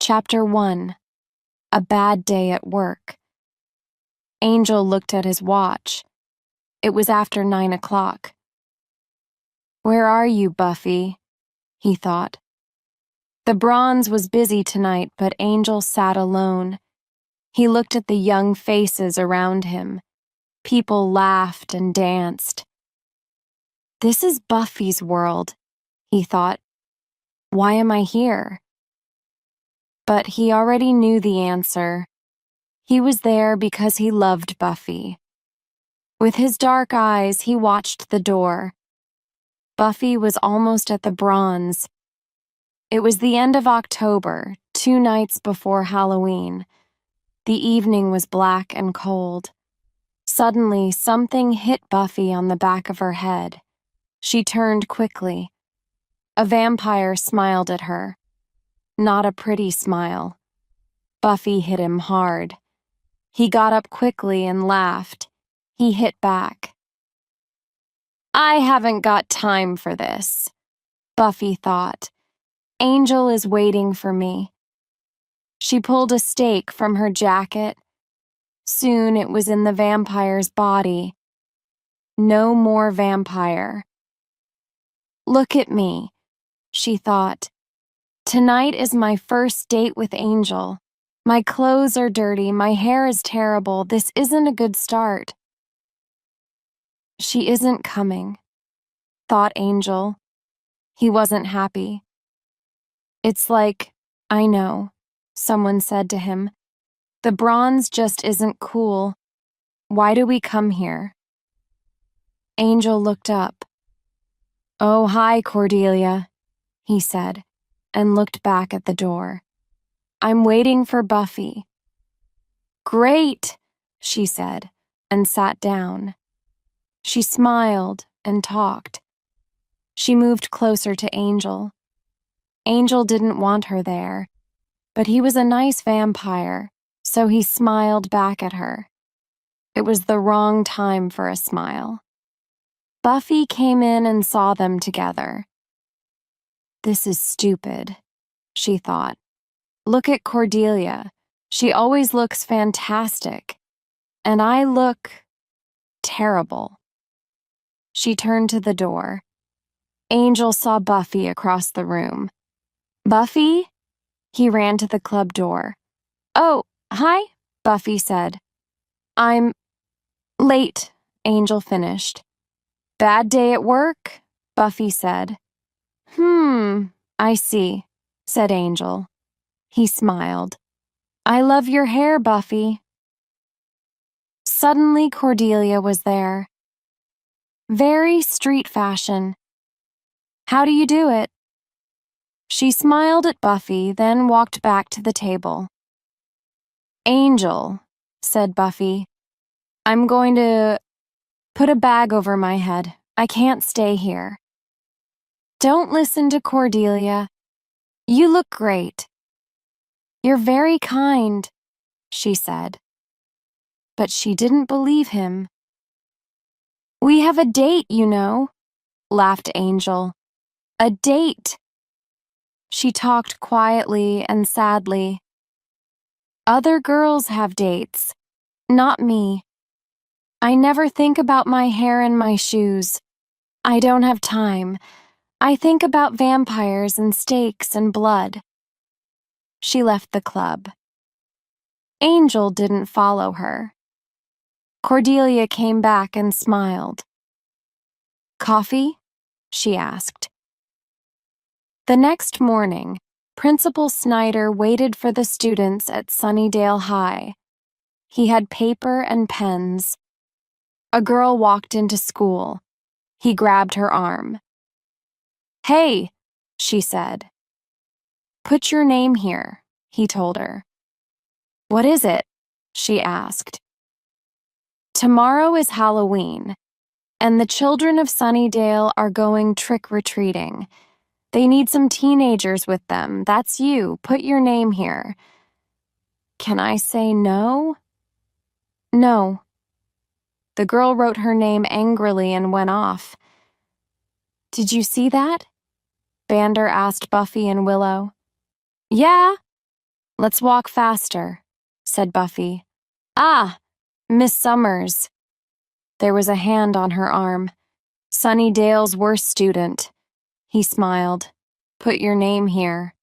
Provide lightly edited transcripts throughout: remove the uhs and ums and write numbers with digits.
Chapter 1. A Bad Day at Work. Angel looked at his watch. It was after 9 o'clock. "Where are you, Buffy?" he thought. The Bronze was busy tonight, but Angel sat alone. He looked at the young faces around him. People laughed and danced. "This is Buffy's world," he thought. "Why am I here?" But he already knew the answer. He was there because he loved Buffy. With his dark eyes, he watched the door. Buffy was almost at the Bronze. It was the end of October, 2 nights before Halloween. The evening was black and cold. Suddenly, something hit Buffy on the back of her head. She turned quickly. A vampire smiled at her. Not a pretty smile. Buffy hit him hard. He got up quickly and laughed. He hit back. "I haven't got time for this," Buffy thought. "Angel is waiting for me." She pulled a stake from her jacket. Soon it was in the vampire's body. No more vampire. "Look at me," she thought. "Tonight is my first date with Angel. My clothes are dirty, my hair is terrible, this isn't a good start." "She isn't coming," thought Angel. He wasn't happy. "It's like, I know," someone said to him. "The Bronze just isn't cool. Why do we come here?" Angel looked up. "Oh, hi, Cordelia," he said, and looked back at the door. "I'm waiting for Buffy." "Great," she said, and sat down. She smiled and talked. She moved closer to Angel. Angel didn't want her there, but he was a nice vampire, so he smiled back at her. It was the wrong time for a smile. Buffy came in and saw them together. "This is stupid," she thought. "Look at Cordelia. She always looks fantastic. And I look terrible." She turned to the door. Angel saw Buffy across the room. "Buffy?" He ran to the club door. "Oh, hi," Buffy said. "I'm late," Angel finished. "Bad day at work?" Buffy said. I see," said Angel. He smiled. "I love your hair, Buffy." Suddenly, Cordelia was there. Very street fashion. "How do you do it?" She smiled at Buffy, then walked back to the table. "Angel," said Buffy, "I'm going to put a bag over my head. I can't stay here." "Don't listen to Cordelia. You look great." "You're very kind," she said. But she didn't believe him. "We have a date, you know," laughed Angel. "A date." She talked quietly and sadly. "Other girls have dates, not me. I never think about my hair and my shoes. I don't have time. I think about vampires and stakes and blood." She left the club. Angel didn't follow her. Cordelia came back and smiled. "Coffee?" she asked. The next morning, Principal Snyder waited for the students at Sunnydale High. He had paper and pens. A girl walked into school. He grabbed her arm. "Hey," she said. "Put your name here," he told her. "What is it?" she asked. "Tomorrow is Halloween, and the children of Sunnydale are going trick-or-treating. They need some teenagers with them. That's you. Put your name here." "Can I say no?" "No." The girl wrote her name angrily and went off. "Did you see that?" Vander asked Buffy and Willow. "Yeah," Let's walk faster, said Buffy. Ah, Miss Summers. There was a hand on her arm. Sunnydale's worst student. He smiled. Put your name here.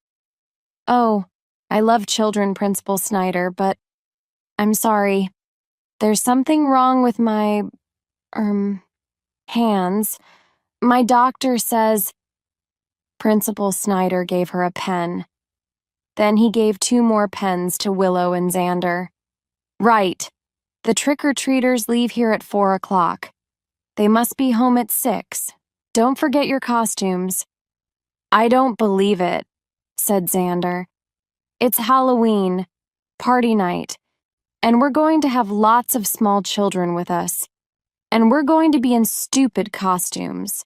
Oh, I love children, Principal Snyder, but I'm sorry. There's something wrong with my, hands. My doctor says. Principal Snyder gave her a pen. Then he gave 2 more pens to Willow and Xander. Right. The trick-or-treaters leave here at 4 o'clock. They must be home at 6. Don't forget your costumes. I don't believe it, said Xander. It's Halloween, party night, and we're going to have lots of small children with us. And we're going to be in stupid costumes.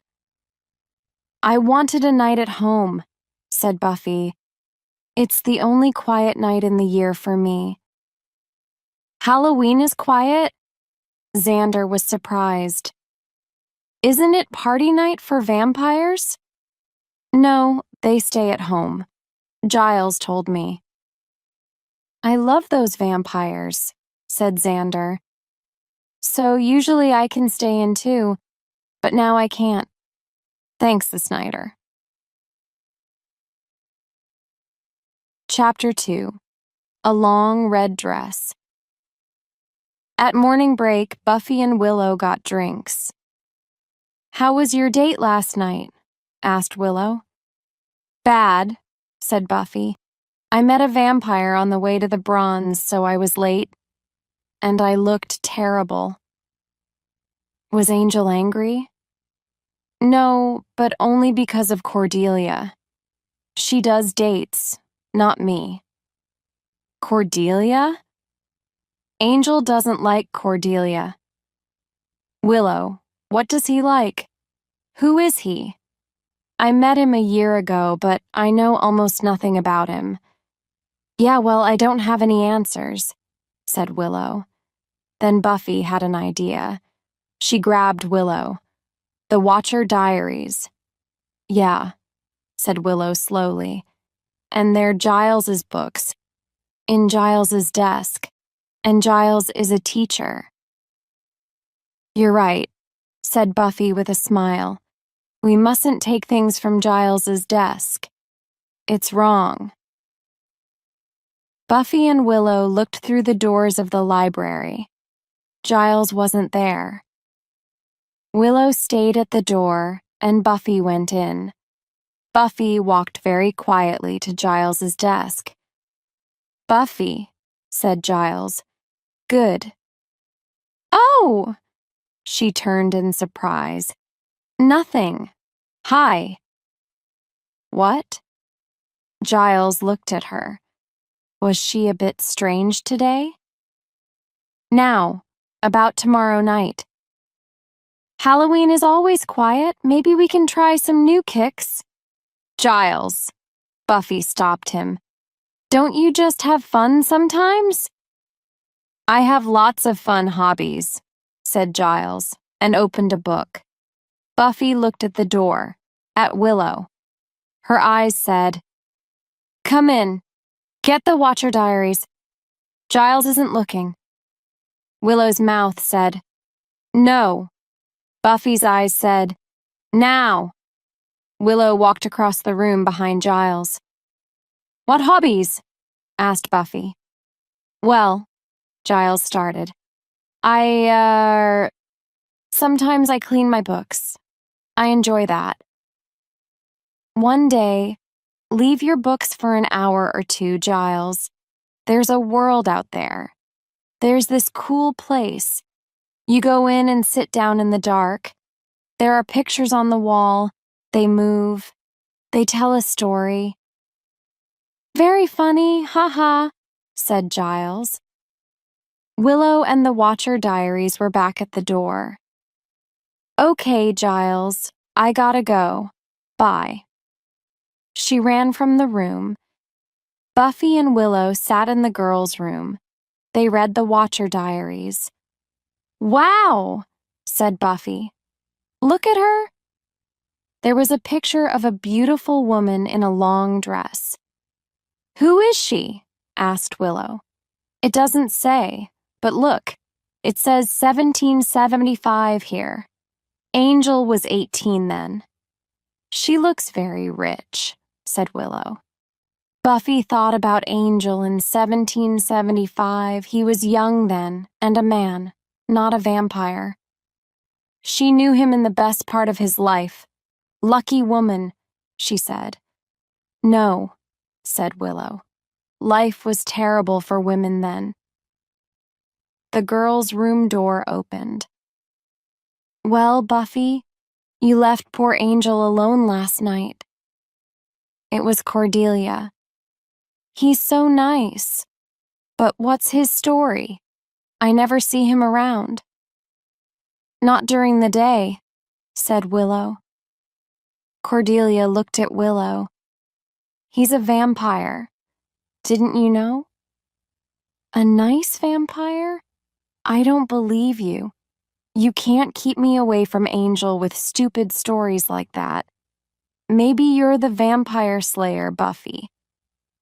I wanted a night at home, said Buffy. It's the only quiet night in the year for me. Halloween is quiet? Xander was surprised. Isn't it party night for vampires? No, they stay at home. Giles told me. I love those vampires, said Xander. So usually I can stay in too, but now I can't. Thanks, the Snyder. Chapter 2. A Long Red Dress. At morning break, Buffy and Willow got drinks. How was your date last night? Asked Willow. Bad, said Buffy. I met a vampire on the way to the Bronze, so I was late. And I looked terrible. Was Angel angry? No, but only because of Cordelia. She does dates, not me. Cordelia? Angel doesn't like Cordelia. Willow, what does he like? Who is he? I met him a year ago, but I know almost nothing about him. Yeah, well, I don't have any answers, said Willow. Then Buffy had an idea. She grabbed Willow. The Watcher Diaries. Yeah, said Willow slowly. And they're Giles's books. In Giles's desk. And Giles is a teacher. You're right, said Buffy with a smile. We mustn't take things from Giles's desk. It's wrong. Buffy and Willow looked through the doors of the library. Giles wasn't there. Willow stayed at the door, and Buffy went in. Buffy walked very quietly to Giles's desk. Buffy, said Giles. Good. Oh! She turned in surprise. Nothing. Hi. What? Giles looked at her. Was she a bit strange today? Now, about tomorrow night. Halloween is always quiet. Maybe we can try some new kicks. Giles. Buffy stopped him. Don't you just have fun sometimes? I have lots of fun hobbies, said Giles, and opened a book. Buffy looked at the door, at Willow. Her eyes said, Come in. Get the Watcher Diaries. Giles isn't looking. Willow's mouth said, No. Buffy's eyes said, Now. Willow walked across the room behind Giles. What hobbies? Asked Buffy. Well, Giles started. Sometimes I clean my books. I enjoy that. One day, leave your books for an hour or two, Giles. There's a world out there. There's this cool place. You go in and sit down in the dark. There are pictures on the wall. They move. They tell a story. Very funny, haha, said Giles. Willow and the Watcher Diaries were back at the door. Okay, Giles, I gotta go. Bye. She ran from the room. Buffy and Willow sat in the girls' room. They read the Watcher Diaries. Wow, said Buffy. Look at her. There was a picture of a beautiful woman in a long dress. Who is she? asked Willow. It doesn't say, but look, it says 1775 here. Angel was 18 then. She looks very rich, said Willow. Buffy thought about Angel in 1775. He was young then, and a man, not a vampire. She knew him in the best part of his life. Lucky woman, she said. No, said Willow. Life was terrible for women then. The girls' room door opened. Well, Buffy, you left poor Angel alone last night. It was Cordelia. He's so nice. But what's his story? I never see him around. Not during the day, said Willow. Cordelia looked at Willow. He's a vampire. Didn't you know? A nice vampire? I don't believe you. You can't keep me away from Angel with stupid stories like that. Maybe you're the vampire slayer, Buffy,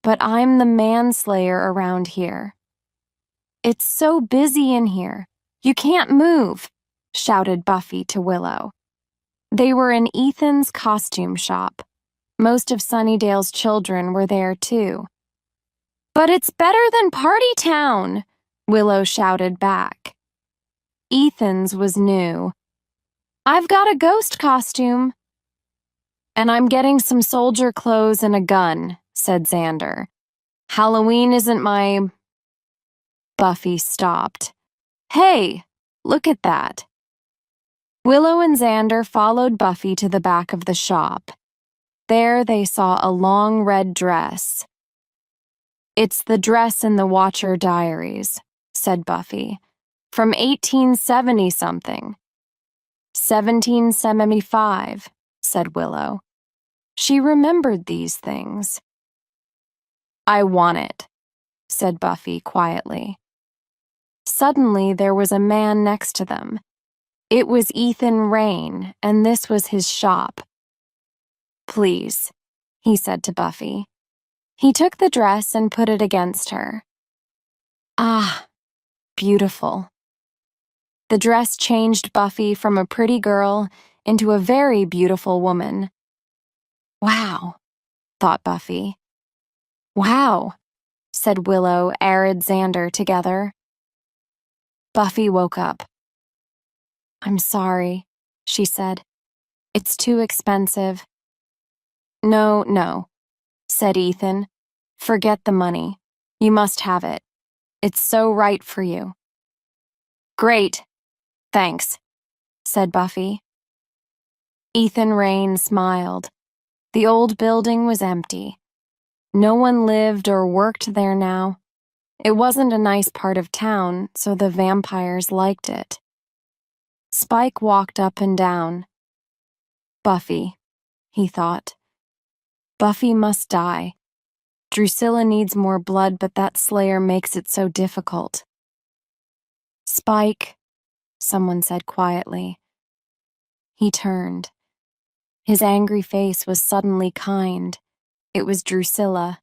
but I'm the manslayer around here. It's so busy in here. You can't move, shouted Buffy to Willow. They were in Ethan's costume shop. Most of Sunnydale's children were there too. But it's better than Party Town, Willow shouted back. Ethan's was new. I've got a ghost costume. And I'm getting some soldier clothes and a gun, said Xander. Halloween isn't my... Buffy stopped. Hey, look at that. Willow and Xander followed Buffy to the back of the shop. There they saw a long red dress. It's the dress in the Watcher Diaries, said Buffy. From 1870-something. 1775, said Willow. She remembered these things. I want it, said Buffy quietly. Suddenly there was a man next to them. It was Ethan Rayne, and this was his shop. Please, he said to Buffy. He took the dress and put it against her. Ah, beautiful. The dress changed Buffy from a pretty girl into a very beautiful woman. Wow, thought Buffy. Wow, said Willow, and Xander together. Buffy woke up. I'm sorry, she said. It's too expensive. No, said Ethan. Forget the money. You must have it. It's so right for you. Great. Thanks, said Buffy. Ethan Rayne smiled. The old building was empty. No one lived or worked there now. It wasn't a nice part of town, so the vampires liked it. Spike walked up and down. Buffy, he thought. Buffy must die. Drusilla needs more blood, but that slayer makes it so difficult. Spike, someone said quietly. He turned. His angry face was suddenly kind. It was Drusilla.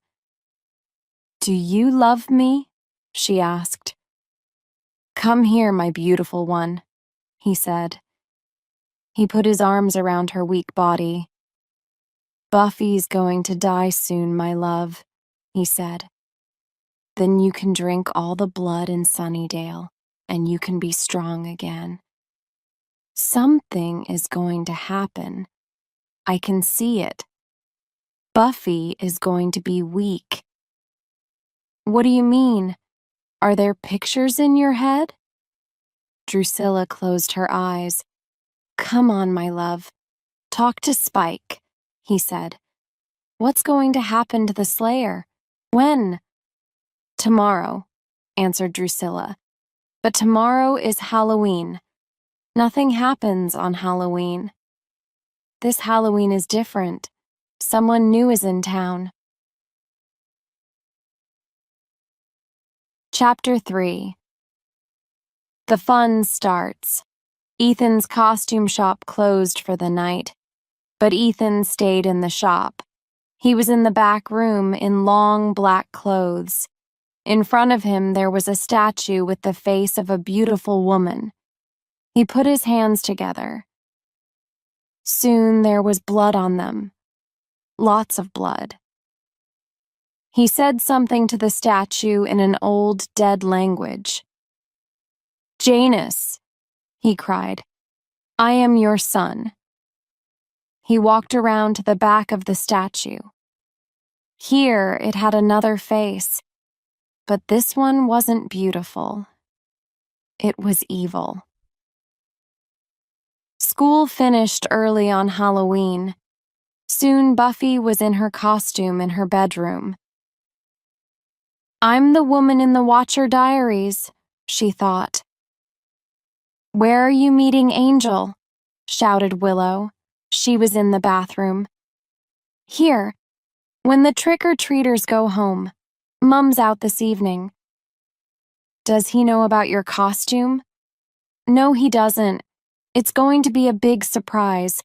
Do you love me? She asked. Come here, my beautiful one, he said. He put his arms around her weak body. Buffy's going to die soon, my love, he said. Then you can drink all the blood in Sunnydale, and you can be strong again. Something is going to happen. I can see it. Buffy is going to be weak. What do you mean? Are there pictures in your head? Drusilla closed her eyes. Come on, my love. Talk to Spike, he said. What's going to happen to the Slayer? When? Tomorrow, answered Drusilla. But tomorrow is Halloween. Nothing happens on Halloween. This Halloween is different. Someone new is in town. Chapter 3. The fun starts. Ethan's costume shop closed for the night, but Ethan stayed in the shop. He was in the back room in long black clothes. In front of him, there was a statue with the face of a beautiful woman. He put his hands together. Soon there was blood on them. Lots of blood. He said something to the statue in an old, dead language. "Janus," he cried, "I am your son." He walked around to the back of the statue. Here it had another face, but this one wasn't beautiful. It was evil. School finished early on Halloween. Soon Buffy was in her costume in her bedroom. "I'm the woman in the Watcher Diaries," she thought. "Where are you meeting Angel?" shouted Willow. She was in the bathroom. "Here, when the trick-or-treaters go home. Mum's out this evening." "Does he know about your costume?" "No, he doesn't. It's going to be a big surprise.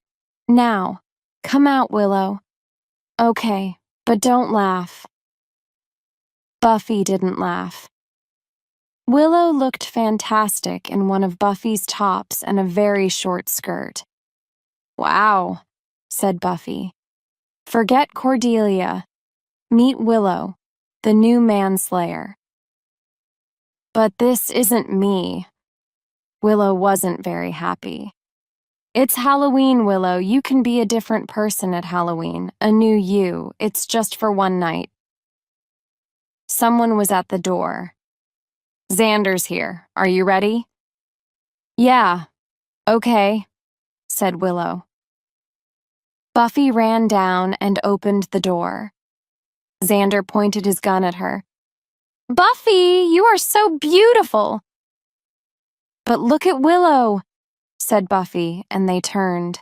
Now, come out, Willow." "Okay, but don't laugh." Buffy didn't laugh. Willow looked fantastic in one of Buffy's tops and a very short skirt. "Wow," said Buffy. "Forget Cordelia. Meet Willow, the new manslayer." "But this isn't me." Willow wasn't very happy. "It's Halloween, Willow. You can be a different person at Halloween, a new you. It's just for one night." Someone was at the door. "Xander's here. Are you ready?" "Yeah, okay," said Willow. Buffy ran down and opened the door. Xander pointed his gun at her. "Buffy, you are so beautiful!" "But look at Willow," said Buffy, and they turned.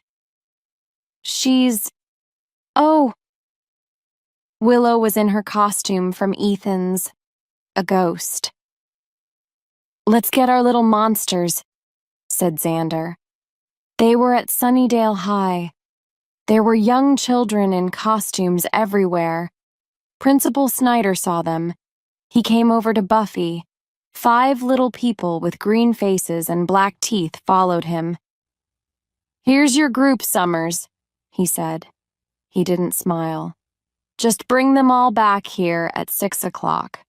Oh. Willow was in her costume from Ethan's, a ghost. "Let's get our little monsters," said Xander. They were at Sunnydale High. There were young children in costumes everywhere. Principal Snyder saw them. He came over to Buffy. 5 little people with green faces and black teeth followed him. "Here's your group, Summers," he said. He didn't smile. "Just bring them all back here at 6 o'clock.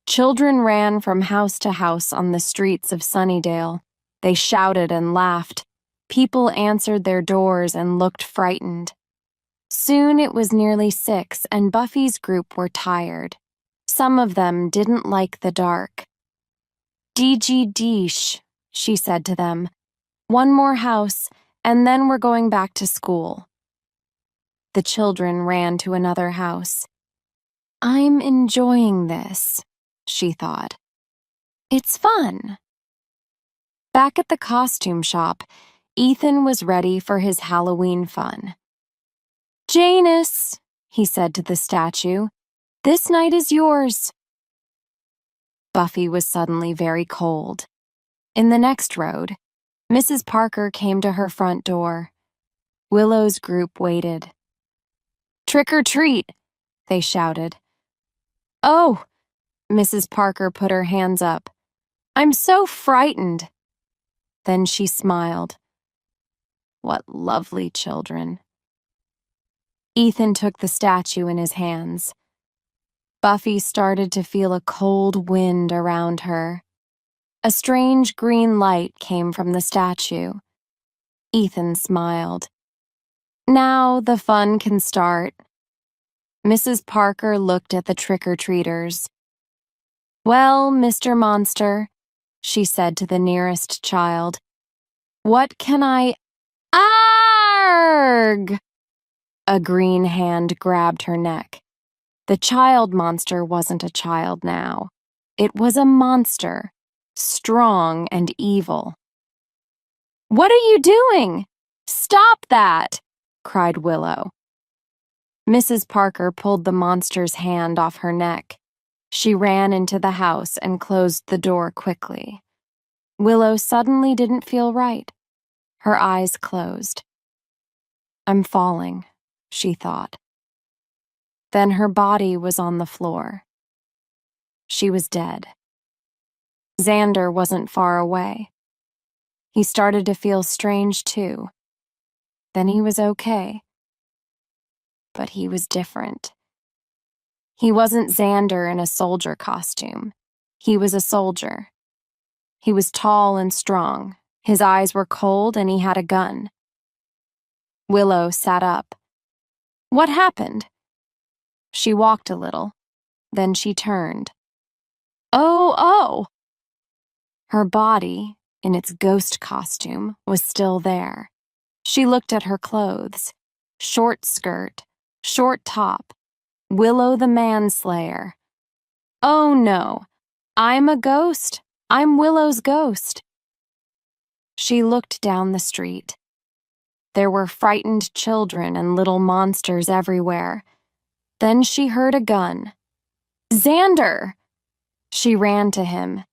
Children ran from house to house on the streets of Sunnydale. They shouted and laughed. People answered their doors and looked frightened. Soon it was nearly 6, and Buffy's group were tired. Some of them didn't like the dark. "DGDeesh," she said to them. "One more house, and then we're going back to school." The children ran to another house. "I'm enjoying this," she thought. "It's fun." Back at the costume shop, Ethan was ready for his Halloween fun. "Janus," he said to the statue, "this night is yours." Buffy was suddenly very cold. In the next road, Mrs. Parker came to her front door. Willow's group waited. "Trick or treat," they shouted. "Oh," Mrs. Parker put her hands up. "I'm so frightened." Then she smiled. What lovely children. Ethan took the statue in his hands. Buffy started to feel a cold wind around her. A strange green light came from the statue. Ethan smiled. "Now the fun can start." Mrs. Parker looked at the trick-or-treaters. "Well, Mr. Monster," she said to the nearest child, "what can I—" "Arg!" A green hand grabbed her neck. The child monster wasn't a child now. It was a monster, strong and evil. "What are you doing? Stop that!" cried Willow. Mrs. Parker pulled the monster's hand off her neck. She ran into the house and closed the door quickly. Willow suddenly didn't feel right. Her eyes closed. "I'm falling," she thought. Then her body was on the floor. She was dead. Xander wasn't far away. He started to feel strange too. Then he was okay. But he was different. He wasn't Xander in a soldier costume. He was a soldier. He was tall and strong. His eyes were cold and he had a gun. Willow sat up. What happened? She walked a little. Then she turned. Oh! Her body, in its ghost costume, was still there. She looked at her clothes. Short skirt, short top. Willow the manslayer. Oh no, I'm a ghost. I'm Willow's ghost. She looked down the street. There were frightened children and little monsters everywhere. Then she heard a gun. Xander! She ran to him.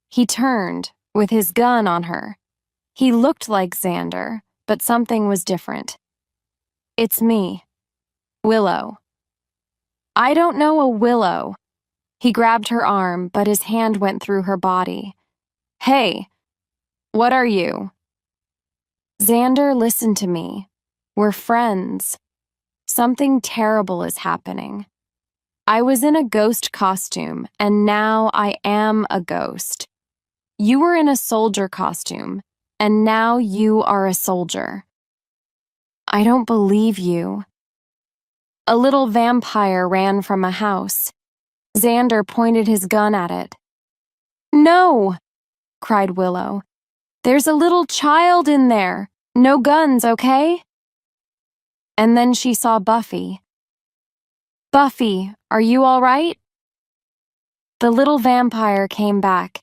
He turned, with his gun on her. He looked like Xander, but something was different. It's me, Willow. I don't know a Willow. He grabbed her arm, but his hand went through her body. Hey, what are you? Xander, listen to me. We're friends. Something terrible is happening. I was in a ghost costume, and now I am a ghost. You were in a soldier costume, and now you are a soldier. I don't believe you. A little vampire ran from a house. Xander pointed his gun at it. No! Cried Willow. There's a little child in there. No guns, okay? And then she saw Buffy. Buffy, are you all right? The little vampire came back.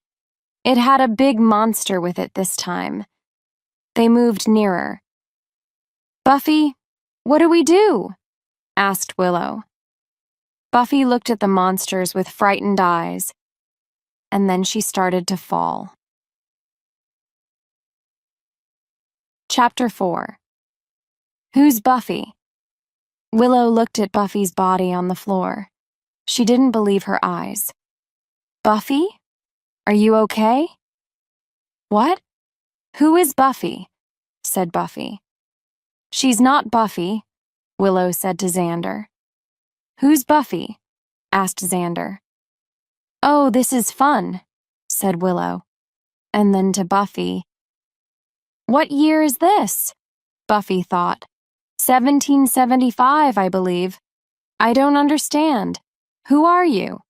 It had a big monster with it this time. They moved nearer. Buffy, what do we do? Asked Willow. Buffy looked at the monsters with frightened eyes, and then she started to fall. Chapter 4. Who's Buffy? Willow looked at Buffy's body on the floor. She didn't believe her eyes. Buffy? Are you okay? What? Who is Buffy? Said Buffy. She's not Buffy, Willow said to Xander. Who's Buffy? Asked Xander. Oh, this is fun, said Willow. And then to Buffy. What year is this? Buffy thought. 1775, I believe. I don't understand. Who are you?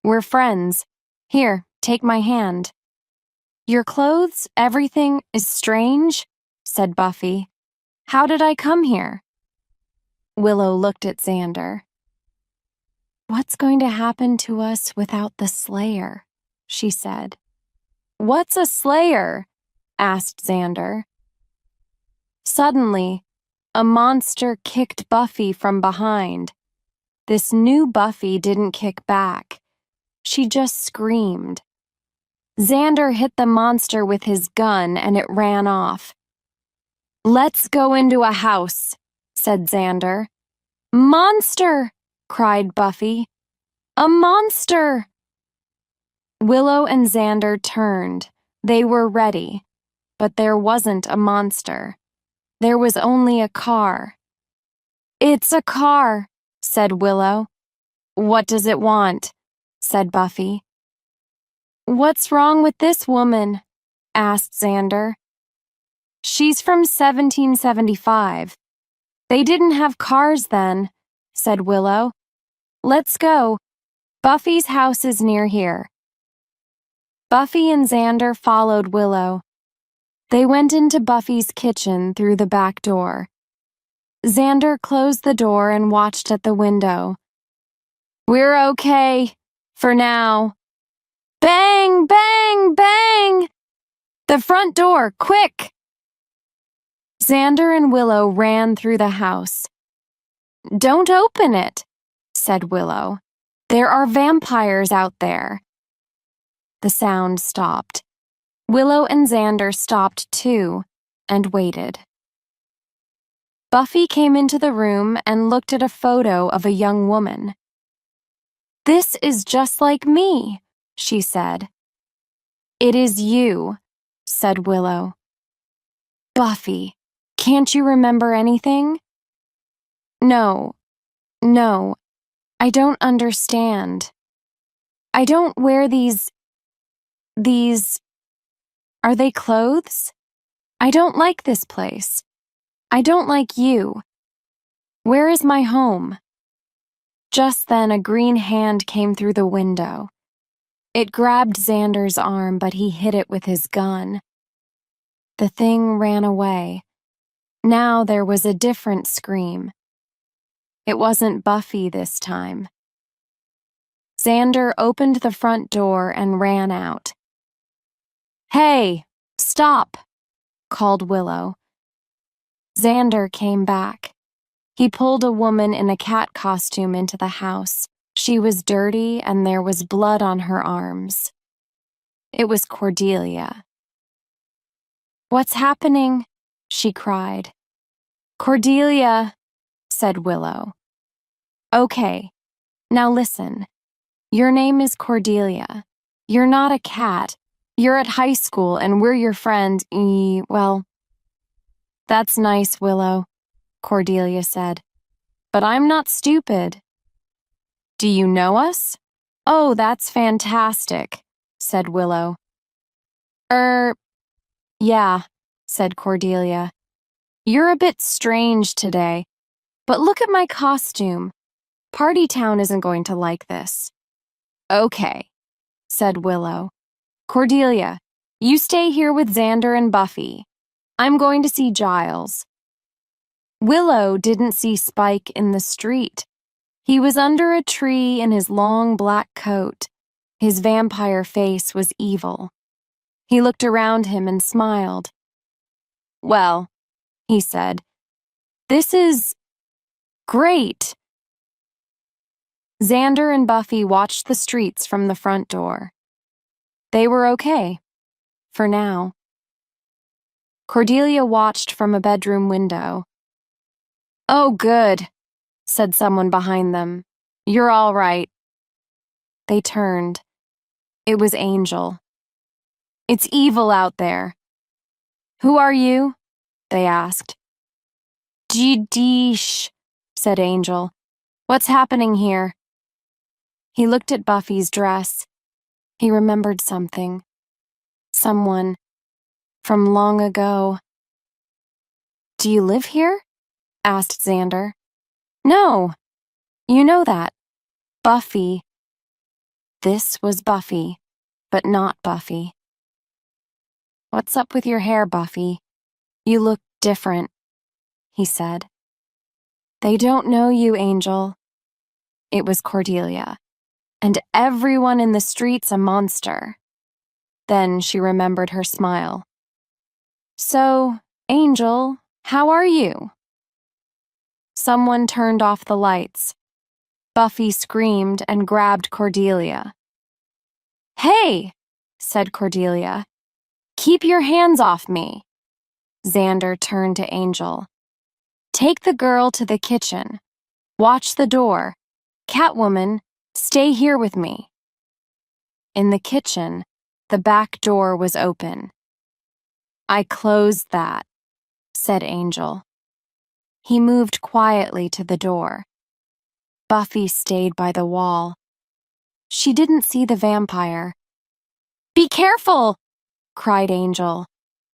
We're friends. Here, take my hand. Your clothes, everything is strange, said Buffy. How did I come here? Willow looked at Xander. What's going to happen to us without the Slayer? She said. What's a Slayer? Asked Xander. Suddenly, a monster kicked Buffy from behind. This new Buffy didn't kick back. She just screamed. Xander hit the monster with his gun and it ran off. Let's go into a house, said Xander. Monster! Cried Buffy. A monster! Willow and Xander turned. They were ready. But there wasn't a monster. There was only a car. It's a car, said Willow. What does it want? Said Buffy. What's wrong with this woman? Asked Xander. She's from 1775. They didn't have cars then, said Willow. Let's go. Buffy's house is near here. Buffy and Xander followed Willow. They went into Buffy's kitchen through the back door. Xander closed the door and watched at the window. We're okay, for now. Bang, bang, bang! The front door, quick! Xander and Willow ran through the house. Don't open it, said Willow. There are vampires out there. The sound stopped. Willow and Xander stopped too, and waited. Buffy came into the room and looked at a photo of a young woman. "This is just like me," she said. "It is you," said Willow. "Buffy, can't you remember anything?" No, I don't understand. I don't wear these, are they clothes? I don't like this place. I don't like you. Where is my home?" Just then a green hand came through the window. It grabbed Xander's arm, but he hit it with his gun. The thing ran away. Now there was a different scream. It wasn't Buffy this time. Xander opened the front door and ran out. "Hey, stop," called Willow. Xander came back. He pulled a woman in a cat costume into the house. She was dirty and there was blood on her arms. It was Cordelia. "What's happening?" she cried. "Cordelia," said Willow. "Okay, now listen. Your name is Cordelia. You're not a cat. You're at high school and we're your friend, well." "That's nice, Willow," Cordelia said. "But I'm not stupid." "Do you know us?" "Oh, that's fantastic," said Willow. Yeah," said Cordelia. "You're a bit strange today, but look at my costume. Party Town isn't going to like this." "Okay," said Willow. "Cordelia, you stay here with Xander and Buffy. I'm going to see Giles." Willow didn't see Spike in the street. He was under a tree in his long black coat. His vampire face was evil. He looked around him and smiled. "Well," he said, "this is great." Xander and Buffy watched the streets from the front door. They were okay, for now. Cordelia watched from a bedroom window. "Oh, good," said someone behind them. "You're all right." They turned. It was Angel. "It's evil out there." "Who are you?" they asked. "Deesh," said Angel. "What's happening here?" He looked at Buffy's dress. He remembered something. Someone from long ago. "Do you live here?" asked Xander. "No, you know that. Buffy." This was Buffy, but not Buffy. "What's up with your hair, Buffy? You look different," he said. "They don't know you, Angel." It was Cordelia. "And everyone in the street's a monster." Then she remembered her smile. "So, Angel, how are you?" Someone turned off the lights. Buffy screamed and grabbed Cordelia. "Hey," said Cordelia. "Keep your hands off me." Xander turned to Angel. "Take the girl to the kitchen. Watch the door. Catwoman, stay here with me." In the kitchen, the back door was open. "I closed that," said Angel. He moved quietly to the door. Buffy stayed by the wall. She didn't see the vampire. "Be careful!" cried Angel.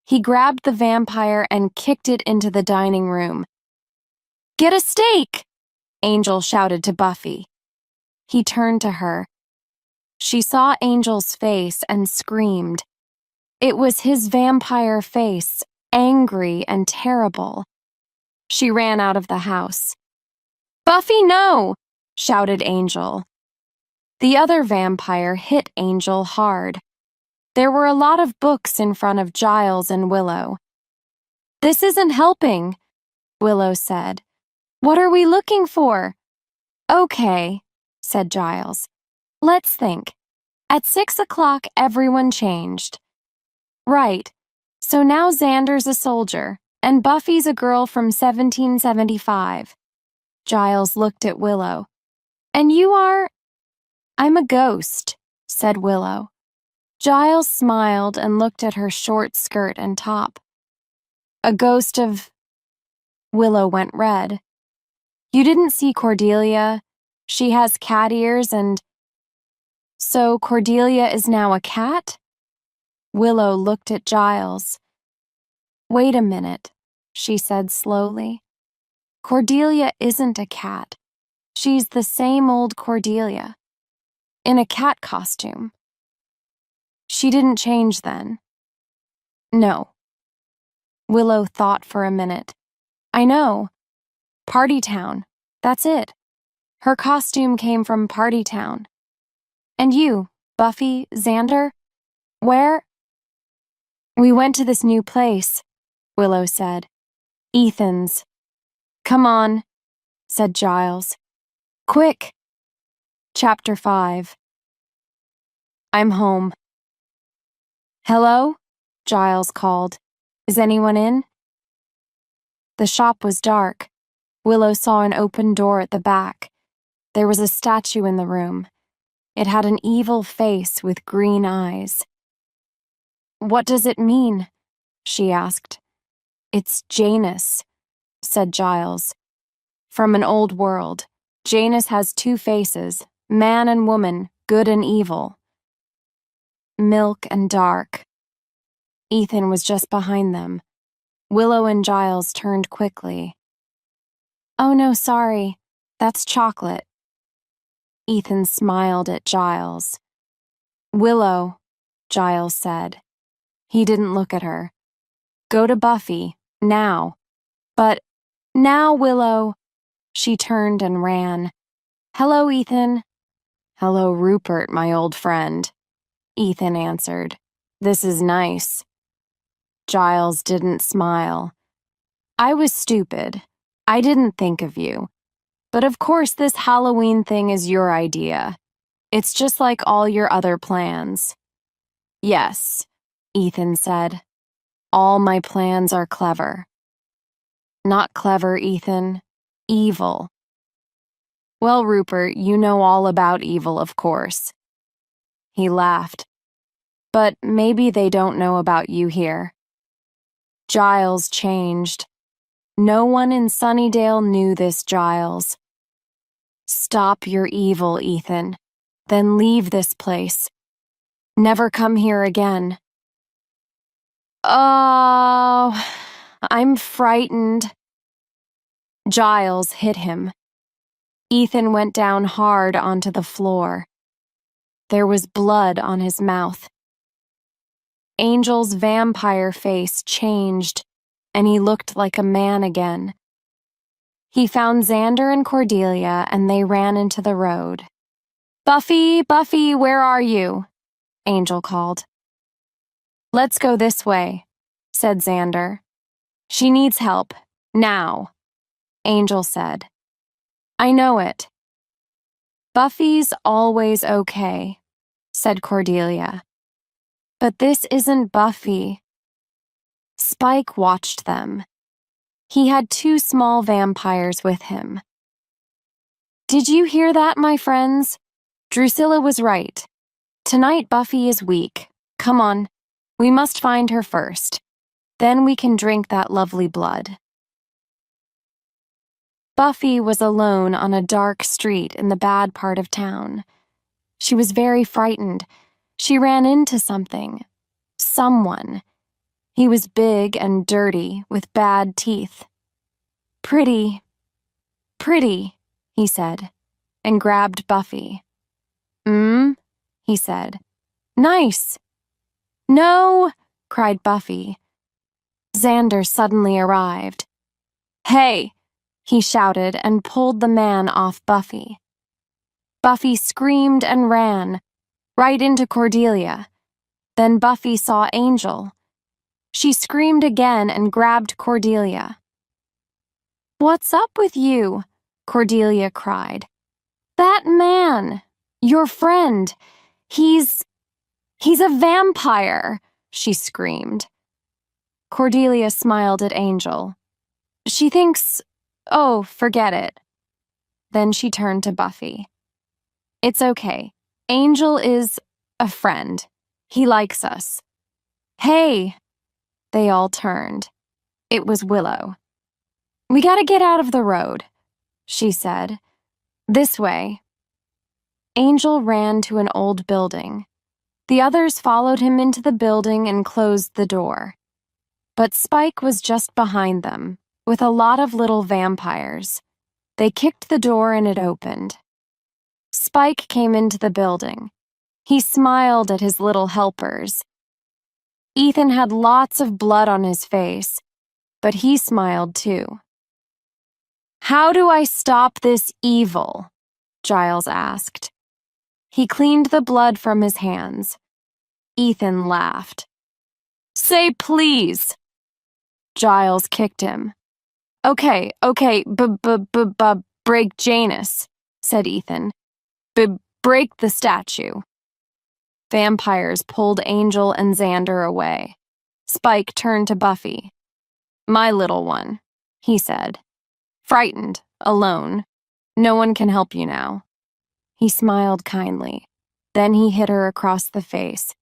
He grabbed the vampire and kicked it into the dining room. "Get a steak!" Angel shouted to Buffy. He turned to her. She saw Angel's face and screamed. It was his vampire face, angry and terrible. She ran out of the house. "Buffy, no!" shouted Angel. The other vampire hit Angel hard. There were a lot of books in front of Giles and Willow. "This isn't helping," Willow said. "What are we looking for?" "Okay," said Giles. "Let's think. At 6 o'clock, everyone changed." "Right. So now Xander's a soldier, and Buffy's a girl from 1775. Giles looked at Willow. "And you are?" I'm a ghost, said Willow. Giles smiled and looked at her short skirt and top. A ghost of... Willow went red. You didn't see Cordelia. She has cat ears and... So Cordelia is now a cat? Willow looked at Giles. Wait a minute, she said slowly. Cordelia isn't a cat. She's the same old Cordelia, in a cat costume. She didn't change then. No. Willow thought for a minute. I know. Party Town. That's it. Her costume came from Party Town. And you, Buffy, Xander? Where? We went to this new place, Willow said. Ethan's. Come on, said Giles. Quick. Chapter 5. I'm home. Hello? Giles called. Is anyone in? The shop was dark. Willow saw an open door at the back. There was a statue in the room. It had an evil face with green eyes. What does it mean? She asked. It's Janus, said Giles. From an old world, Janus has two faces, man and woman, good and evil. Milk and dark. Ethan was just behind them. Willow and Giles turned quickly. Oh no, sorry. That's chocolate. Ethan smiled at Giles. Willow, Giles said. He didn't look at her. Go to Buffy, now. But, now, Willow. She turned and ran. Hello, Ethan. Hello, Rupert, my old friend. Ethan answered. This is nice. Giles didn't smile. I was stupid. I didn't think of you. But of course this Halloween thing is your idea. It's just like all your other plans. Yes, Ethan said. All my plans are clever. Not clever, Ethan. Evil. Well, Rupert, you know all about evil, of course. He laughed. But maybe they don't know about you here. Giles changed. No one in Sunnydale knew this Giles. Stop your evil, Ethan. Then leave this place. Never come here again. Oh, I'm frightened. Giles hit him. Ethan went down hard onto the floor. There was blood on his mouth. Angel's vampire face changed, and he looked like a man again. He found Xander and Cordelia, and they ran into the road. Buffy, Buffy, where are you? Angel called. Let's go this way, said Xander. She needs help, now, Angel said. I know it. Buffy's always okay, said Cordelia. But this isn't Buffy. Spike watched them. He had two small vampires with him. Did you hear that, my friends? Drusilla was right. Tonight Buffy is weak. Come on, we must find her first. Then we can drink that lovely blood. Buffy was alone on a dark street in the bad part of town. She was very frightened. She ran into something. Someone. He was big and dirty, with bad teeth. Pretty, he said, and grabbed Buffy. He said. Nice. No, cried Buffy. Xander suddenly arrived. Hey, he shouted and pulled the man off Buffy. Buffy screamed and ran, right into Cordelia. Then Buffy saw Angel. She screamed again and grabbed Cordelia. What's up with you? Cordelia cried. That man, your friend, he's a vampire, she screamed. Cordelia smiled at Angel. She thinks, oh, forget it. Then she turned to Buffy. It's okay. Angel is a friend. He likes us. Hey! They all turned. It was Willow. We gotta get out of the road, she said. This way. Angel ran to an old building. The others followed him into the building and closed the door. But Spike was just behind them, with a lot of little vampires. They kicked the door and it opened. Spike came into the building. He smiled at his little helpers. Ethan had lots of blood on his face, but he smiled too. How do I stop this evil? Giles asked. He cleaned the blood from his hands. Ethan laughed. Say please. Giles kicked him. Okay, break Janus, said Ethan. Break the statue. Vampires pulled Angel and Xander away. Spike turned to Buffy. My little one, he said. Frightened, alone. No one can help you now. He smiled kindly. Then he hit her across the face.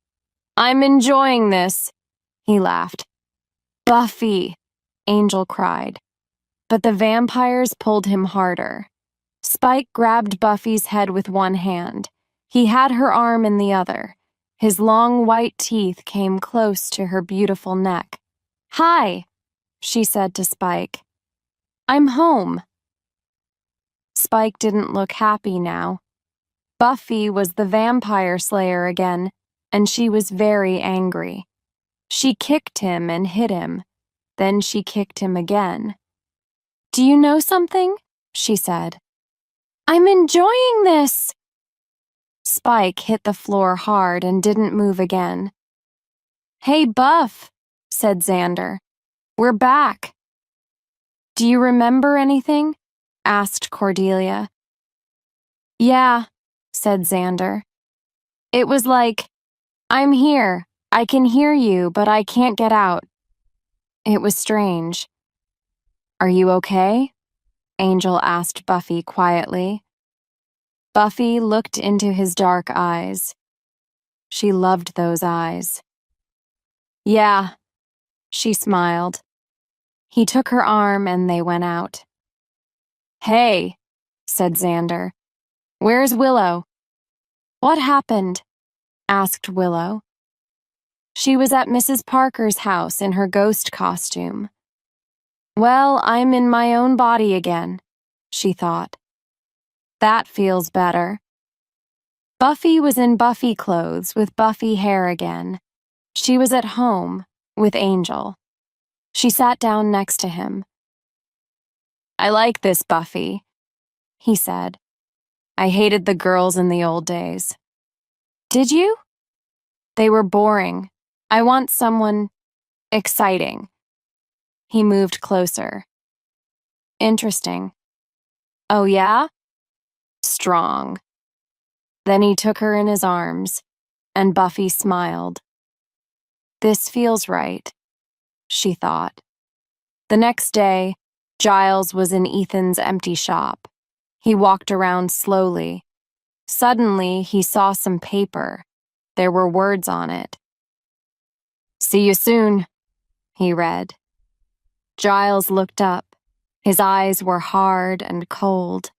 I'm enjoying this, he laughed. Buffy, Angel cried. But the vampires pulled him harder. Spike grabbed Buffy's head with one hand. He had her arm in the other. His long white teeth came close to her beautiful neck. Hi, she said to Spike. I'm home. Spike didn't look happy now. Buffy was the vampire slayer again, and she was very angry. She kicked him and hit him. Then she kicked him again. Do you know something? She said. I'm enjoying this. Spike hit the floor hard and didn't move again. Hey, Buff, said Xander. We're back. Do you remember anything? Asked Cordelia. Yeah, said Xander. It was like, I'm here. I can hear you, but I can't get out. It was strange. Are you okay? Angel asked Buffy quietly. Buffy looked into his dark eyes. She loved those eyes. Yeah, she smiled. He took her arm and they went out. Hey, said Xander. Where's Willow? What happened? Asked Willow. She was at Mrs. Parker's house in her ghost costume. Well, I'm in my own body again, she thought. That feels better. Buffy was in Buffy clothes with Buffy hair again. She was at home with Angel. She sat down next to him. I like this, Buffy, he said. I hated the girls in the old days. Did you? They were boring. I want someone exciting. He moved closer. Interesting. Oh, yeah? Strong. Then he took her in his arms, and Buffy smiled. This feels right, she thought. The next day, Giles was in Ethan's empty shop. He walked around slowly. Suddenly, he saw some paper. There were words on it. See you soon, he read. Giles looked up. His eyes were hard and cold.